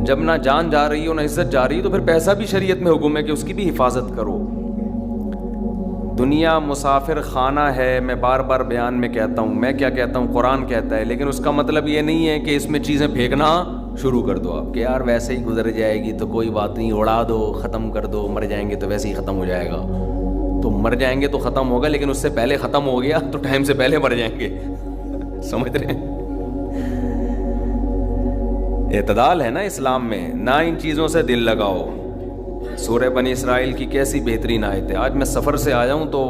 جب نہ جان جا رہی ہو نہ عزت جا رہی ہے تو پھر پیسہ بھی شریعت میں حکم ہے کہ اس کی بھی حفاظت کرو. دنیا مسافر خانہ ہے. میں بار بار بیان میں کہتا ہوں, میں کیا کہتا ہوں, قرآن کہتا ہے, لیکن اس کا مطلب یہ نہیں ہے کہ اس میں چیزیں پھینکنا شروع کر دو آپ کہ یار ویسے ہی گزر جائے گی تو کوئی بات نہیں, اڑا دو, ختم کر دو, مر جائیں گے تو ویسے ہی ختم ہو جائے گا. تو مر جائیں گے تو ختم ہوگا, لیکن اس سے پہلے ختم ہو گیا تو ٹائم سے پہلے مر جائیں گے. سمجھ رہے ہیں؟ اعتدال ہے نا اسلام میں, نہ ان چیزوں سے دل لگاؤ. سورہ بنی اسرائیل کی کیسی بہترین آیت ہے. آج میں سفر سے آیا ہوں تو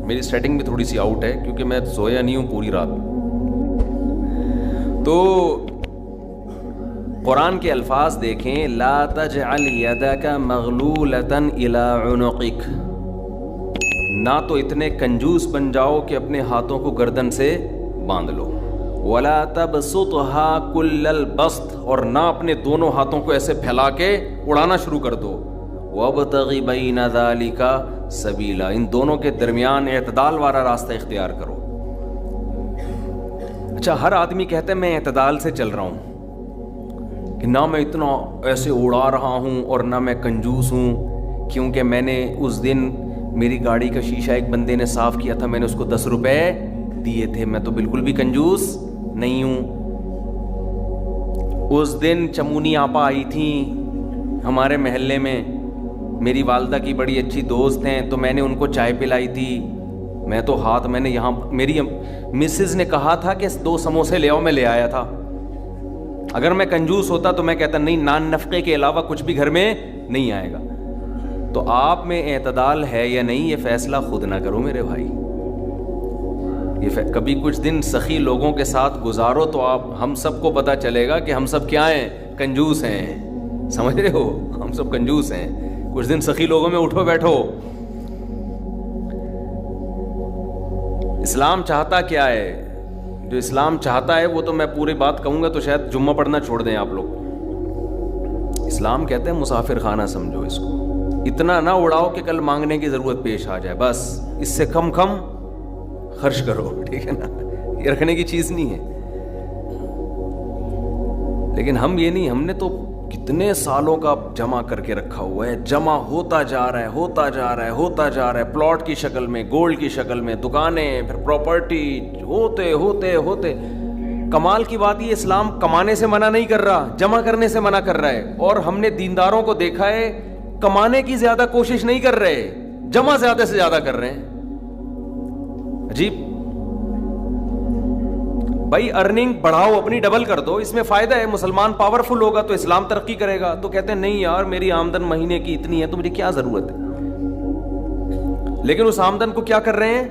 میری سیٹنگ بھی تھوڑی سی آؤٹ ہے کیونکہ میں سویا نہیں ہوں پوری رات. تو قرآن کے الفاظ دیکھیں, لا تجعل یدک مغلولۃ الی عنقک, نہ تو اتنے کنجوس بن جاؤ کہ اپنے ہاتھوں کو گردن سے باندھ لو, ولا تبسطها کل البسط, اور نہ اپنے دونوں ہاتھوں کو ایسے پھیلا کے اڑانا شروع کر دو. وابتغ بین ذلک سبیلا, ان دونوں کے درمیان اعتدال والا راستہ اختیار کرو. اچھا, ہر آدمی کہتا ہے میں اعتدال سے چل رہا ہوں کہ نہ میں اتنا ایسے اڑا رہا ہوں اور نہ میں کنجوس ہوں, کیونکہ میں نے اس دن میری گاڑی کا شیشہ ایک بندے نے صاف کیا تھا, میں نے اس کو 10 روپے دیے تھے, میں تو بالکل بھی کنجوس نہیں ہوں. اس دن چمونی آپا آئی تھیں ہمارے محلے میں, میری والدہ کی بڑی اچھی دوست ہیں, تو میں نے ان کو چائے پلائی تھی. میں تو میں نے یہاں میری مسز نے کہا تھا کہ 2 سموسے لے آؤ, میں لے آیا تھا. اگر میں کنجوس ہوتا تو میں کہتا نہیں, نان نفقے کے علاوہ کچھ بھی گھر میں نہیں آئے گا. تو آپ میں اعتدال ہے یا نہیں یہ فیصلہ خود نہ کرو میرے بھائی. یہ کبھی کچھ دن سخی لوگوں کے ساتھ گزارو تو ہم سب کو پتہ چلے گا کہ ہم سب کیا ہیں, کنجوس ہیں. سمجھ رہے ہو, ہم سب کنجوس ہیں. کچھ دن سخی لوگوں میں اٹھو بیٹھو. اسلام چاہتا کیا ہے؟ جو اسلام چاہتا ہے وہ تو میں پوری بات کہوں گا تو شاید جمعہ پڑھنا چھوڑ دیں آپ لوگ. اسلام کہتے ہیں مسافر خانہ سمجھو اس کو, اتنا نہ اڑاؤ کہ کل مانگنے کی ضرورت پیش آ جائے, بس اس سے کم خرچ کرو, ٹھیک ہے نا. یہ رکھنے کی چیز نہیں ہے. لیکن ہم یہ نہیں, ہم نے تو کتنے سالوں کا جمع کر کے رکھا ہوا ہے, جمع ہوتا جا رہا ہے, ہوتا جا رہا ہے, ہوتا جا رہا ہے, پلاٹ کی شکل میں, گولڈ کی شکل میں, دکانیں, پھر پراپرٹی, ہوتے ہوتے ہوتے. کمال کی بات یہ, اسلام کمانے سے منع نہیں کر رہا, جمع کرنے سے منع کر رہا ہے. اور ہم نے دینداروں کو دیکھا ہے کمانے کی زیادہ کوشش نہیں کر رہے, جمع زیادہ سے زیادہ کر رہے ہیں. عجیب بھائی, ارننگ بڑھاؤ, اپنی ڈبل کر دو, اس میں فائدہ ہے. مسلمان پاورفل ہوگا تو اسلام ترقی کرے گا. تو کہتے ہیں نہیں یار میری آمدن مہینے کی اتنی ہے تو مجھے کیا ضرورت ہے. لیکن اس آمدن کو کیا کر رہے ہیں,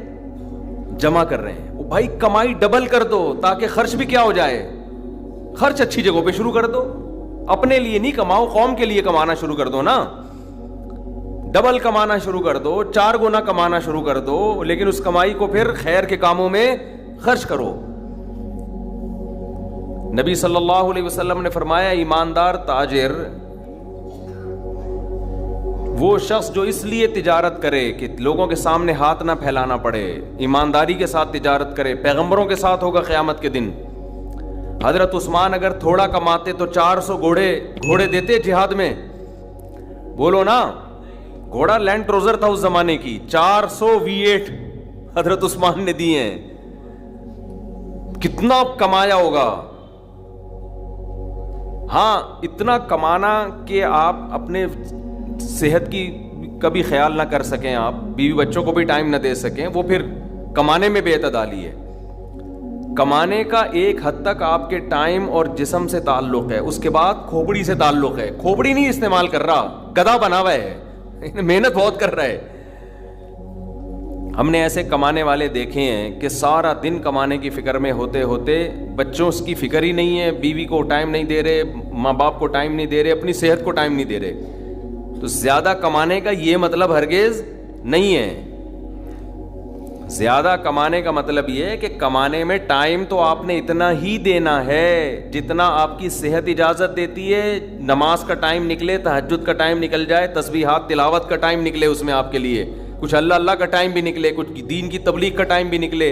جمع کر رہے ہیں. بھائی کمائی ڈبل کر دو تاکہ خرچ بھی کیا ہو جائے, خرچ اچھی جگہوں پہ شروع کر دو. اپنے لیے نہیں کماؤ, قوم کے لیے کمانا شروع کر دو نا. ڈبل کمانا شروع کر دو, 4 گنا کمانا شروع کر دو, لیکن اس کمائی کو پھر خیر کے کاموں میں خرچ کرو. نبی صلی اللہ علیہ وسلم نے فرمایا ایماندار تاجر وہ شخص جو اس لیے تجارت کرے کہ لوگوں کے سامنے ہاتھ نہ پھیلانا پڑے, ایمانداری کے ساتھ تجارت کرے. پیغمبروں کے ساتھ ہوگا قیامت کے دن. حضرت عثمان اگر تھوڑا کماتے تو 400 گھوڑے دیتے جہاد میں, بولو نا. گھوڑا لینڈ کروزر تھا اس زمانے کی, 400 V8 حضرت عثمان نے دیے ہیں. کتنا کمایا ہوگا. ہاں اتنا کمانا کہ آپ اپنے صحت کی کبھی خیال نہ کر سکیں, آپ بیوی بچوں کو بھی ٹائم نہ دے سکیں, وہ پھر کمانے میں بے اعتدالی ہے. کمانے کا ایک حد تک آپ کے ٹائم اور جسم سے تعلق ہے, اس کے بعد کھوپڑی سے تعلق ہے. کھوپڑی نہیں استعمال کر رہا, گدھا بنا ہوا ہے, محنت بہت کر رہا ہے. ہم نے ایسے کمانے والے دیکھے ہیں کہ سارا دن کمانے کی فکر میں ہوتے ہوتے بچوں کی فکر ہی نہیں ہے, بیوی کو ٹائم نہیں دے رہے, ماں باپ کو ٹائم نہیں دے رہے, اپنی صحت کو ٹائم نہیں دے رہے. تو زیادہ کمانے کا یہ مطلب ہرگز نہیں ہے. زیادہ کمانے کا مطلب یہ ہے کہ کمانے میں ٹائم تو آپ نے اتنا ہی دینا ہے جتنا آپ کی صحت اجازت دیتی ہے. نماز کا ٹائم نکلے, تہجد کا ٹائم نکل جائے, تسبیحات تلاوت کا ٹائم نکلے اس میں آپ کے لیے, کچھ اللہ کا ٹائم بھی نکلے, کچھ دین کی تبلیغ کا ٹائم بھی نکلے,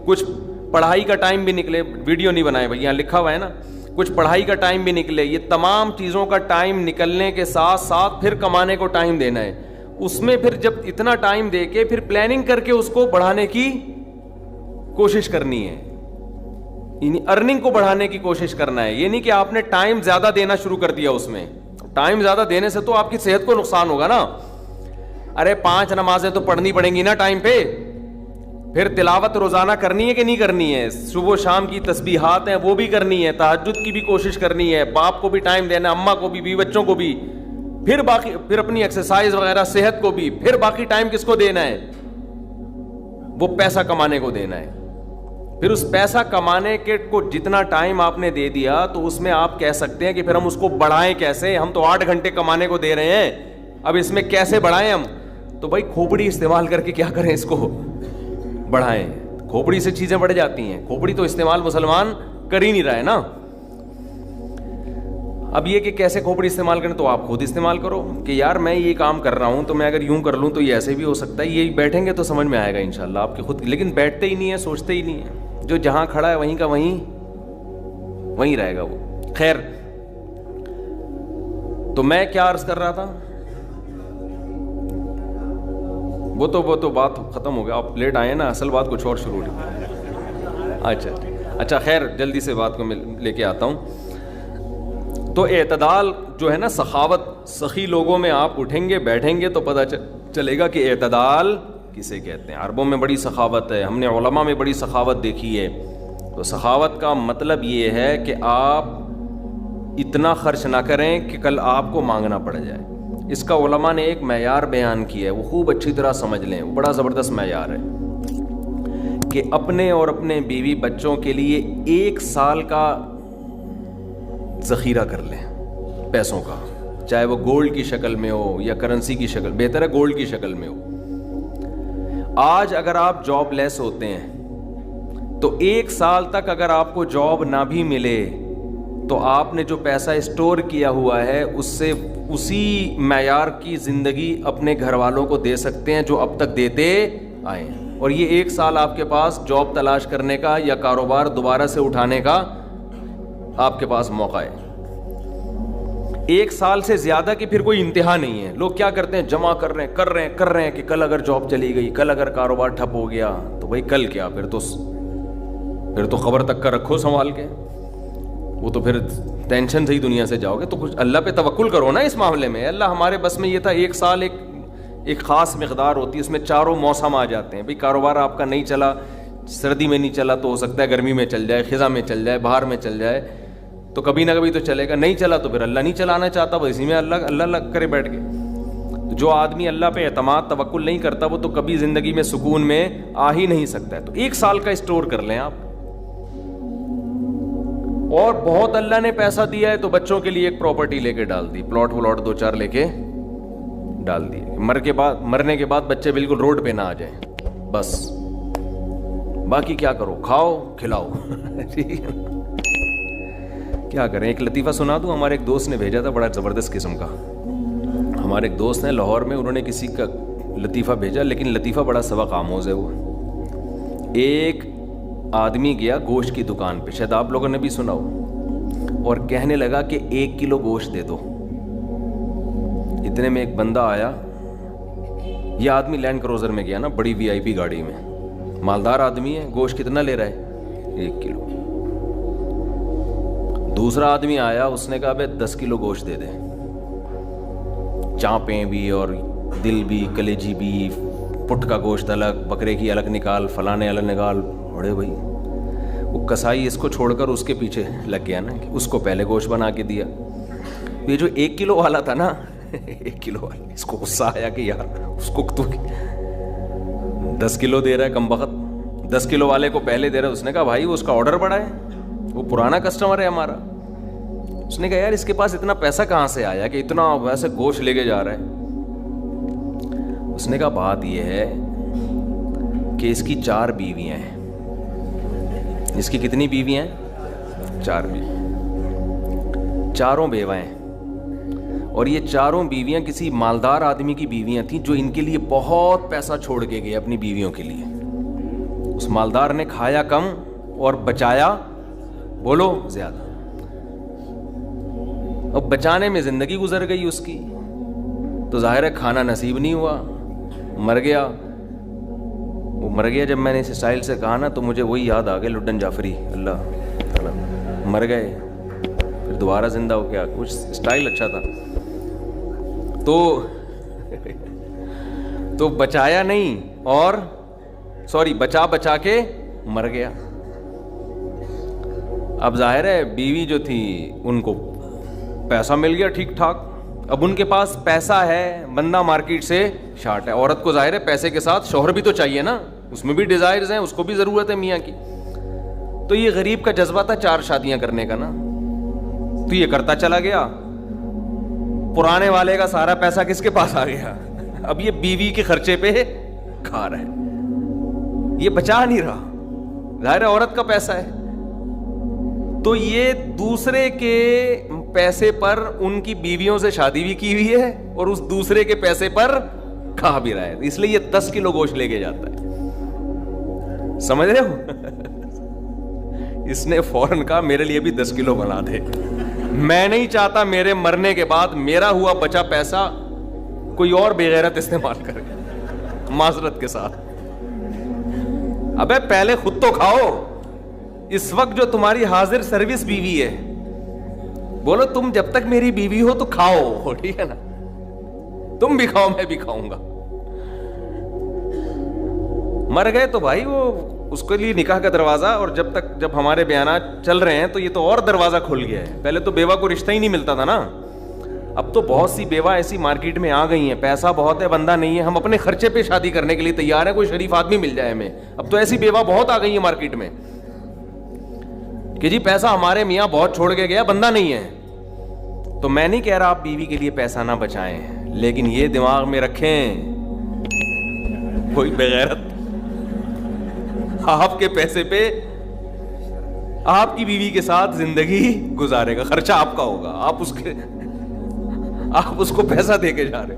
کچھ پڑھائی کا ٹائم بھی نکلے. ویڈیو نہیں بنائے بھائی, یہاں لکھا ہوا ہے نا, کچھ پڑھائی کا ٹائم بھی نکلے. یہ تمام چیزوں کا ٹائم نکلنے کے ساتھ ساتھ پھر کمانے کو ٹائم دینا ہے. اس میں پھر جب اتنا ٹائم دے کے پھر پلاننگ کر کے اس کو بڑھانے کی کوشش کرنی ہے, یعنی ارننگ کو بڑھانے کی کوشش کرنا ہے. یہ نہیں کہ آپ نے ٹائم زیادہ دینا شروع کر دیا. اس میں ٹائم زیادہ دینے سے تو آپ کی صحت کو نقصان ہوگا نا. ارے 5 نمازیں تو پڑھنی پڑیں گی نا ٹائم پہ, پھر تلاوت روزانہ کرنی ہے کہ نہیں کرنی ہے, صبح و شام کی تسبیحات ہیں وہ بھی کرنی ہے, تہجد کی بھی کوشش کرنی ہے, باپ کو بھی ٹائم دینا ہے, اماں کو بھی, بیوی بچوں کو بھی, پھر باقی پھر اپنی ایکسرسائز وغیرہ صحت کو بھی, پھر باقی ٹائم کس کو دینا ہے, وہ پیسہ کمانے کو دینا ہے. پھر اس پیسہ کمانے کے کو جتنا ٹائم آپ نے دے دیا تو اس میں آپ کہہ سکتے ہیں کہ پھر ہم اس کو بڑھائیں کیسے. ہم تو 8 گھنٹے کمانے کو دے رہے ہیں, اب اس میں کیسے بڑھائیں ہم. تو بھائی کھوپڑی استعمال کر کے کیا کریں, اس کو بڑھائیں. کھوپڑی سے چیزیں بڑھ جاتی ہیں. کھوپڑی تو استعمال مسلمان کر ہی نہیں رہا ہے نا. اب یہ کہ کیسے کھوپڑی استعمال کریں, تو آپ خود استعمال کرو کہ یار میں یہ کام کر رہا ہوں تو میں اگر یوں کر لوں تو یہ ایسے بھی ہو سکتا ہے. یہ بیٹھیں گے تو سمجھ میں آئے گا انشاءاللہ آپ کے خود, لیکن بیٹھتے ہی نہیں ہیں, سوچتے ہی نہیں ہیں. جو جہاں کھڑا ہے وہیں کا وہیں رہے گا وہ. خیر, تو میں کیا عرض کر رہا تھا, وہ تو بات ختم ہو گیا. آپ لیٹ آئے نا, اصل بات کچھ اور شروع ہوئی. اچھا خیر, جلدی سے بات کو میں لے کے آتا ہوں. تو اعتدال جو ہے نا, سخاوت, سخی لوگوں میں آپ اٹھیں گے بیٹھیں گے تو پتہ چلے گا کہ اعتدال کسے کہتے ہیں. عربوں میں بڑی سخاوت ہے, ہم نے علماء میں بڑی سخاوت دیکھی ہے. تو سخاوت کا مطلب یہ ہے کہ آپ اتنا خرچ نہ کریں کہ کل آپ کو مانگنا پڑ جائے. اس کا علماء نے ایک معیار بیان کیا ہے, وہ خوب اچھی طرح سمجھ لیں, وہ بڑا زبردست معیار ہے کہ اپنے اور اپنے بیوی بچوں کے لیے 1 سال کا ذخیرہ کر لیں پیسوں کا, چاہے وہ گولڈ کی شکل میں ہو یا کرنسی کی شکل, بہتر ہے گولڈ کی شکل میں ہو. آج اگر آپ جاب لیس ہوتے ہیں تو 1 سال تک اگر آپ کو جاب نہ بھی ملے تو آپ نے جو پیسہ اسٹور کیا ہوا ہے اس سے اسی معیار کی زندگی اپنے گھر والوں کو دے سکتے ہیں جو اب تک دیتے آئے ہیں. اور یہ 1 سال آپ کے پاس جاب تلاش کرنے کا یا کاروبار دوبارہ سے اٹھانے کا آپ کے پاس موقع ہے. 1 سال سے زیادہ کی پھر کوئی انتہا نہیں ہے. لوگ کیا کرتے ہیں, جمع کر رہے ہیں کہ کل اگر جاب چلی گئی, کل اگر کاروبار ٹھپ ہو گیا تو بھائی کل کیا, پھر تو خبر تک کا رکھو سنبھال کے, وہ تو پھر ٹینشن سے ہی دنیا سے جاؤ گے. تو کچھ اللہ پہ توکل کرو نا اس معاملے میں. اللہ ہمارے بس میں یہ تھا 1 سال ایک خاص مقدار ہوتی ہے, اس میں چاروں موسم آ جاتے ہیں. بھائی کاروبار آپ کا نہیں چلا, سردی میں نہیں چلا تو ہو سکتا ہے گرمی میں چل جائے, خزاں میں چل جائے, بہار میں چل جائے, تو کبھی نہ کبھی تو چلے گا. نہیں چلا تو پھر اللہ نہیں چلانا چاہتا, وہ اسی میں اللہ کرے بیٹھ کے. جو آدمی اللہ پہ اعتماد توکل نہیں کرتا وہ تو کبھی زندگی میں سکون میں آ ہی نہیں سکتا ہے. تو 1 سال کا اسٹور کر لیں آپ. اور بہت اللہ نے پیسہ دیا ہے تو بچوں کے لیے ایک پراپرٹی لے کے ڈال دی, پلاٹ 2-4 لے کے ڈال دی. مرنے کے بعد بچے بالکل روڈ پہ نہ آ جائیں, بس باقی کیا کرو, کھاؤ کھلاؤ. ٹھیک ہے, کیا کریں. ایک لطیفہ سنا دوں, ہمارے ایک دوست نے بھیجا تھا بڑا زبردست قسم کا. ہمارے ایک دوست ہیں لاہور میں, انہوں نے کسی کا لطیفہ بھیجا, لیکن لطیفہ بڑا سبق آموز ہے. وہ ایک آدمی گیا گوشت کی دکان پہ, شاید آپ لوگوں نے بھی سنا ہو, اور کہنے لگا کہ 1 کلو گوشت دے دو. اتنے میں ایک بندہ آیا, یہ آدمی لینڈ کروزر میں گیا نا, بڑی VIP گاڑی میں, مالدار آدمی ہے. گوشت کتنا لے رہا ہے, 1 کلو. دوسرا آدمی آیا, اس نے کہا بھائی 10 کلو گوشت دے دے, چانپیں بھی اور دل بھی, کلیجی بھی, پٹ کا گوشت الگ, بکرے کی الگ نکال, فلانے الگ نکال. بڑے بھائی وہ کسائی اس کو چھوڑ کر اس کے پیچھے لگ گیا نا, کہ اس کو پہلے گوشت بنا کے دیا. یہ جو 1 کلو والا تھا نا, 1 کلو والا, اس کو غصہ آیا کہ یار اس کو تو 10 کلو دے رہا ہے کم بخت, 10 کلو والے کو پہلے دے رہا ہے. اس نے کہا بھائی وہ اس کا آرڈر بڑا ہے, وہ پرانا کسٹمر ہے ہمارا. اس نے کہا یار اس کے پاس اتنا پیسہ کہاں سے آیا کہ اتنا ویسے گوشت لے کے جا رہا ہے. اس نے کہا بات یہ ہے کہ اس کی 4 بیویاں ہیں. اس کی کتنی بیویاں ہیں, 4 بیوی, چاروں بیوہ ہیں. اور یہ چاروں بیویاں کسی مالدار آدمی کی بیویاں تھیں جو ان کے لیے بہت پیسہ چھوڑ کے گئے اپنی بیویوں کے لیے. اس مالدار نے کھایا کم اور بچایا بولو زیادہ. اب بچانے میں زندگی گزر گئی اس کی, تو ظاہر ہے کھانا نصیب نہیں ہوا, مر گیا. وہ مر گیا جب میں نے اس اسٹائل سے کہا نا, تو مجھے وہی یاد آ گیا لڈن جعفری, اللہ مر گئے پھر دوبارہ زندہ ہو گیا, کچھ اسٹائل اچھا تھا. تو بچایا نہیں, اور بچا کے مر گیا. اب ظاہر ہے بیوی جو تھی ان کو پیسہ مل گیا ٹھیک ٹھاک, اب ان کے پاس پیسہ ہے, بندہ مارکیٹ سے شارٹ ہے. عورت کو ظاہر ہے پیسے کے ساتھ شوہر بھی تو چاہیے نا, اس میں بھی ڈیزائرز ہیں, اس کو بھی ضرورت ہے میاں کی. تو یہ غریب کا جذبہ تھا 4 شادیاں کرنے کا نا, تو یہ کرتا چلا گیا. پرانے والے کا سارا پیسہ کس کے پاس آ گیا, اب یہ بیوی کے خرچے پہ کھا رہا ہے, یہ بچا نہیں رہا, ظاہر ہے عورت کا پیسہ ہے. تو یہ دوسرے کے پیسے پر ان کی بیویوں سے شادی بھی کی ہوئی ہے, اور اس دوسرے کے پیسے پر کھا بھی رہا ہے. اس لیے یہ 10 کلو گوشت لے کے جاتا ہے, سمجھ رہے ہو. اس نے فوراً کہا میرے لیے بھی 10 کلو بنا دے, میں نہیں چاہتا میرے مرنے کے بعد میرا ہوا بچا پیسہ کوئی اور بے غیرت استعمال کرے. معذرت کے ساتھ, ابے پہلے خود تو کھاؤ. اس وقت جو تمہاری حاضر سروس بیوی ہے, بولو تم جب تک میری بیوی ہو تو کھاؤ, ٹھیک ہے نا, تم بھی کھاؤ میں بھی کھاؤں گا. مر گئے تو بھائی وہ اس کے لیے نکاح کا دروازہ, اور جب ہمارے بیانات چل رہے ہیں تو یہ تو اور دروازہ کھل گیا ہے. پہلے تو بیوہ کو رشتہ ہی نہیں ملتا تھا نا, اب تو بہت سی بیوہ ایسی مارکیٹ میں آ گئی ہیں, پیسہ بہت ہے, بندہ نہیں ہے, ہم اپنے خرچے پہ شادی کرنے کے لیے تیار ہیں, کوئی شریف آدمی مل جائے ہمیں. اب تو ایسی بیوہ بہت آ گئی ہیں مارکیٹ میں کہ جی پیسہ ہمارے میاں بہت چھوڑ کے گیا, بندہ نہیں ہے. تو میں نہیں کہہ رہا آپ بیوی کے لیے پیسہ نہ بچائیں, لیکن یہ دماغ میں رکھیں کوئی بغیرت آپ کے پیسے پہ آپ کی بیوی کے ساتھ زندگی گزارے گا, خرچہ آپ کا ہوگا, آپ اس کو پیسہ دے کے جا رہے.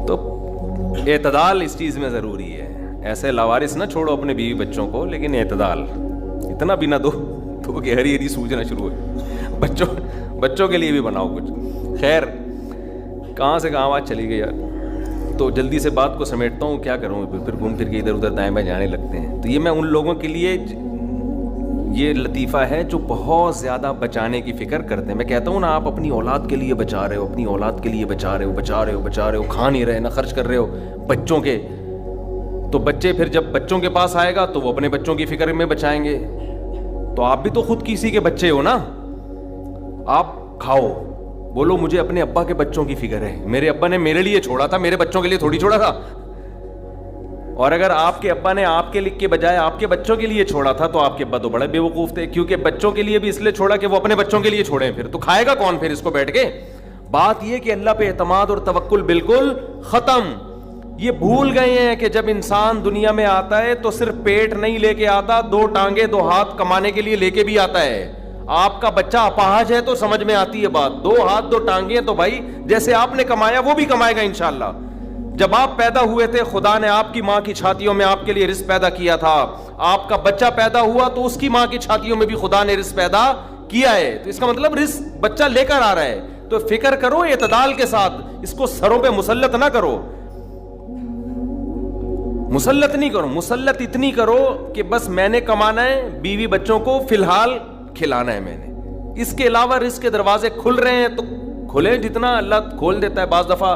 تو اعتدال اس چیز میں ضروری ہے. ایسے لاوارث نہ چھوڑو اپنے بیوی بچوں کو, لیکن اعتدال, اتنا بھی نہ دو تو کہ ہری ہری سوجنا شروع ہو. بچوں کے لیے بھی بناؤ کچھ. خیر, کہاں سے کہاں بات چلی گئی یار, تو جلدی سے بات کو سمیٹتا ہوں. کیا کروں, پھر گھوم پھر کے ادھر ادھر دائیں بائیں جانے لگتے ہیں. تو یہ میں ان لوگوں کے لیے یہ لطیفہ ہے جو بہت زیادہ بچانے کی فکر کرتے ہیں. میں کہتا ہوں نا, آپ اپنی اولاد کے لیے بچا رہے ہو, اپنی اولاد کے لیے بچا رہے ہو, کھا نہیں رہے, نہ خرچ کر رہے ہو بچوں کے. تو بچے پھر جب بچوں کے پاس آئے گا تو وہ اپنے بچوں کی فکر میں بچائیں گے. تو آپ بھی تو خود کسی کے بچے ہو نا, آپ کھاؤ, بولو مجھے اپنے ابا کے بچوں کی فکر ہے, میرے ابا نے میرے لیے چھوڑا تھا, میرے بچوں کے لیے تھوڑی چھوڑا تھا. اور اگر آپ کے ابا نے آپ کے لکھ کے بجائے آپ کے بچوں کے لیے چھوڑا تھا تو آپ کے ابا تو بڑے بے وقوف تھے, کیونکہ بچوں کے لیے بھی اس لیے چھوڑا کہ وہ اپنے بچوں کے لیے چھوڑیں, پھر تو کھائے گا کون پھر اس کو بیٹھ کے. بات یہ کہ اللہ پہ اعتماد اور توکل بالکل ختم. یہ بھول گئے ہیں کہ جب انسان دنیا میں آتا ہے تو صرف پیٹ نہیں لے کے آتا, 2 ٹانگیں 2 ہاتھ کمانے کے لیے لے کے بھی آتا ہے. آپ کا بچہ اپاہج ہے تو سمجھ میں آتی ہے بات, 2 ہاتھ 2 ٹانگیں, تو بھائی جیسے آپ نے کمایا وہ بھی کمائے گا انشاءاللہ. جب آپ پیدا ہوئے تھے خدا نے آپ کی ماں کی چھاتیوں میں آپ کے لیے رزق پیدا کیا تھا, آپ کا بچہ پیدا ہوا تو اس کی ماں کی چھاتیوں میں بھی خدا نے رزق پیدا کیا ہے. تو اس کا مطلب رزق بچہ لے کر آ رہا ہے. تو فکر کرو اعتدال کے ساتھ, اس کو سروں پہ مسلط نہ کرو, مسلط نہیں کرو, مسلط اتنی کرو کہ بس میں نے کمانا ہے, بیوی بچوں کو فی الحال کھلانا ہے میں نے, اس کے علاوہ رزق کے دروازے کھل رہے ہیں تو کھلیں, جتنا اللہ کھول دیتا ہے, بعض دفعہ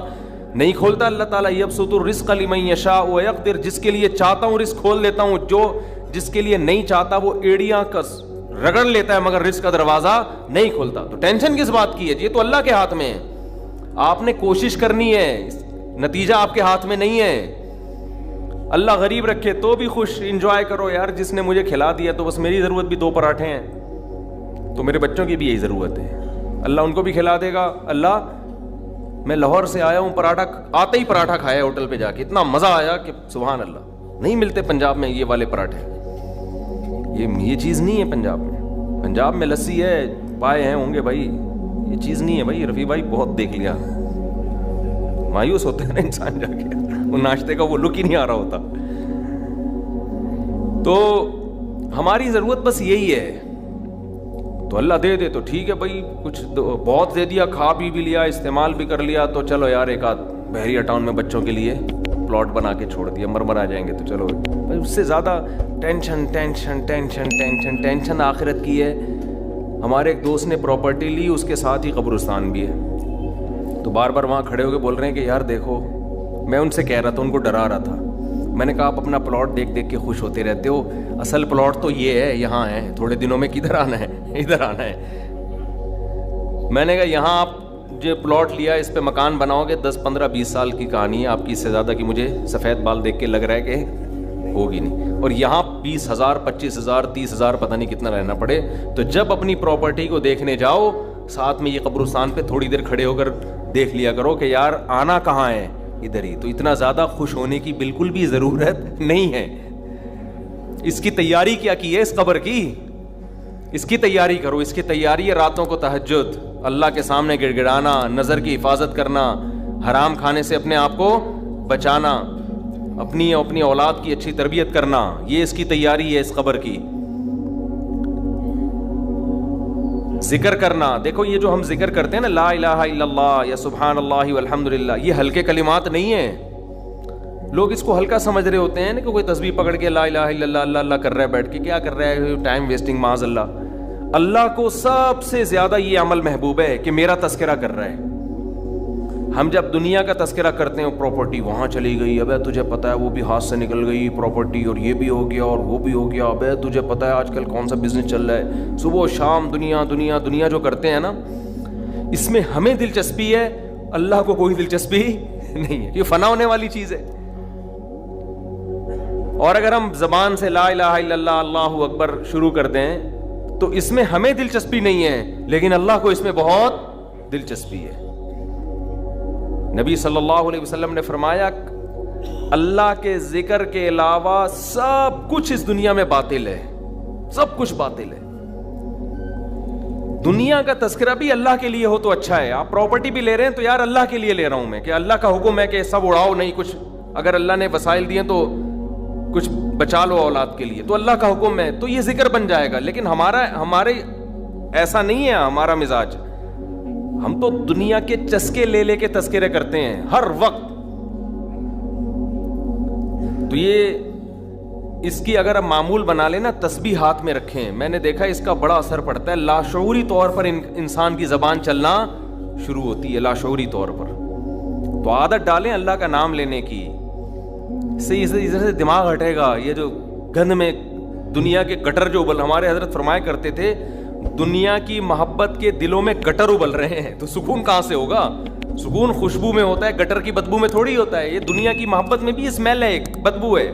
نہیں کھولتا اللہ تعالیٰ. یبسط الرزق لمن یشاء ویقدر, جس کے لیے چاہتا ہوں رزق کھول دیتا ہوں, جو جس کے لیے نہیں چاہتا وہ ایڑیاں کس رگڑ لیتا ہے مگر رزق کا دروازہ نہیں کھولتا. تو ٹینشن کس بات کی ہے, یہ تو اللہ کے ہاتھ میں ہے. آپ نے کوشش کرنی ہے, نتیجہ آپ کے ہاتھ میں نہیں ہے. اللہ غریب رکھے تو بھی خوش, انجوائے کرو یار, جس نے مجھے کھلا دیا تو بس میری ضرورت بھی 2 پراٹھے ہیں, تو میرے بچوں کی بھی یہی ضرورت ہے, اللہ ان کو بھی کھلا دے گا. اللہ میں لاہور سے آیا ہوں, پراٹھا آتے ہی پراٹھا کھایا ہوٹل پہ جا کے, اتنا مزہ آیا کہ سبحان اللہ, نہیں ملتے پنجاب میں یہ والے پراٹھے, یہ چیز نہیں ہے پنجاب میں. پنجاب میں لسی ہے, پائے ہیں ہوں گے بھائی, یہ چیز نہیں ہے بھائی. رفیع بھائی بہت دیکھ لیا, مایوس ہوتے ہیں نا انسان جا کے, وہ ناشتے کا وہ لک ہی نہیں آ رہا ہوتا. تو ہماری ضرورت بس یہی ہے تو اللہ دے دے تو ٹھیک ہے بھائی, کچھ بہت دے دیا, کھا بھی لیا, استعمال بھی کر لیا, تو چلو یار ایک آدھ بحریہ ٹاؤن میں بچوں کے لیے پلاٹ بنا کے چھوڑ دیا, مر آ جائیں گے تو چلو. اس سے زیادہ tension tension tension tension tension آخرت کی ہے. ہمارے ایک دوست نے پراپرٹی لی, اس کے ساتھ ہی قبرستان بھی ہے, تو بار بار وہاں کھڑے ہو کے بول رہے ہیں کہ یار دیکھو, میں ان سے کہہ رہا تھا, ان کو ڈرا رہا تھا, میں نے کہا آپ اپنا پلاٹ دیکھ دیکھ کے خوش ہوتے رہتے ہو, اصل پلاٹ تو یہ ہے, یہاں ہے, تھوڑے دنوں میں کدھر آنا ہے, ادھر آنا ہے. میں نے کہا یہاں آپ جو پلاٹ لیا اس پہ مکان بناؤ گے 10 15 20 سال کی کہانی ہے آپ کی, اس سے زیادہ کی مجھے سفید بال دیکھ کے لگ رہا ہے کہ ہوگی نہیں. اور یہاں 20,000 25,000 30,000 پتہ نہیں کتنا رہنا پڑے. تو جب اپنی پراپرٹی کو دیکھنے جاؤ, ساتھ میں یہ قبرستان پہ تھوڑی دیر کھڑے ہو کر دیکھ لیا کرو کہ یار آنا کہاں ہے, ادھر ہی. تو اتنا زیادہ خوش ہونے کی بالکل بھی ضرورت نہیں ہے. اس کی تیاری کیا کی ہے اس قبر کی, اس کی تیاری کرو. اس کی تیاری ہے راتوں کو تہجد, اللہ کے سامنے گڑ گڑانا, نظر کی حفاظت کرنا, حرام کھانے سے اپنے آپ کو بچانا, اپنی اولاد کی اچھی تربیت کرنا. یہ اس کی تیاری ہے اس قبر کی. ذکر کرنا, دیکھو یہ جو ہم ذکر کرتے ہیں نا, لا الہ الا اللہ یا سبحان اللہ والحمد للہ, یہ ہلکے کلمات نہیں ہیں. لوگ اس کو ہلکا سمجھ رہے ہوتے ہیں نا, کہ کوئی تسبیح پکڑ کے لا الہ الا اللہ اللہ اللہ کر رہا ہے بیٹھ کے, کیا کر رہا ہے, ٹائم ویسٹنگ معاذ اللہ. اللہ کو سب سے زیادہ یہ عمل محبوب ہے کہ میرا تذکرہ کر رہا ہے. ہم جب دنیا کا تذکرہ کرتے ہیں, پراپرٹی وہاں چلی گئی, ابے تجھے پتہ ہے وہ بھی ہاتھ سے نکل گئی پراپرٹی, اور یہ بھی ہو گیا اور وہ بھی ہو گیا, ابے تجھے پتہ ہے آج کل کون سا بزنس چل رہا ہے, صبح و شام دنیا دنیا دنیا جو کرتے ہیں نا, اس میں ہمیں دلچسپی ہے, اللہ کو کوئی دلچسپی نہیں ہے. یہ فنا ہونے والی چیز ہے. اور اگر ہم زبان سے لا الہ الا اللہ اللہ اکبر شروع کر دیں تو اس میں ہمیں دلچسپی نہیں ہے, لیکن اللہ کو اس میں بہت دلچسپی ہے. نبی صلی اللہ علیہ وسلم نے فرمایا اللہ کے ذکر کے علاوہ سب کچھ اس دنیا میں باطل ہے, سب کچھ باطل ہے. دنیا کا تذکرہ بھی اللہ کے لیے ہو تو اچھا ہے. آپ پراپرٹی بھی لے رہے ہیں تو یار اللہ کے لیے لے رہا ہوں میں, کہ اللہ کا حکم ہے کہ سب اڑاؤ نہیں, کچھ اگر اللہ نے وسائل دیے تو کچھ بچا لو اولاد کے لیے, تو اللہ کا حکم ہے تو یہ ذکر بن جائے گا. لیکن ہمارے ایسا نہیں ہے ہمارا مزاج. ہم تو دنیا کے چسکے لے لے کے تذکرے کرتے ہیں ہر وقت. تو یہ اس کی اگر ہم معمول بنا لیں نا, تسبیح ہاتھ میں رکھیں, میں نے دیکھا اس کا بڑا اثر پڑتا ہے. لاشعوری طور پر انسان کی زبان چلنا شروع ہوتی ہے, لاشعوری طور پر. تو عادت ڈالیں اللہ کا نام لینے کی, سے ادھر سے دماغ ہٹے گا. یہ جو گند میں دنیا کے گٹر جو ابل, ہمارے حضرت فرمایا کرتے تھے دنیا کی محبت کے دلوں میں گٹر ابل رہے ہیں, تو سکون کہاں سے ہوگا؟ سکون خوشبو میں ہوتا ہے, گٹر کی بدبو میں تھوڑی ہوتا ہے. یہ دنیا کی محبت میں بھی اسمیل ہے, ایک بدبو ہے.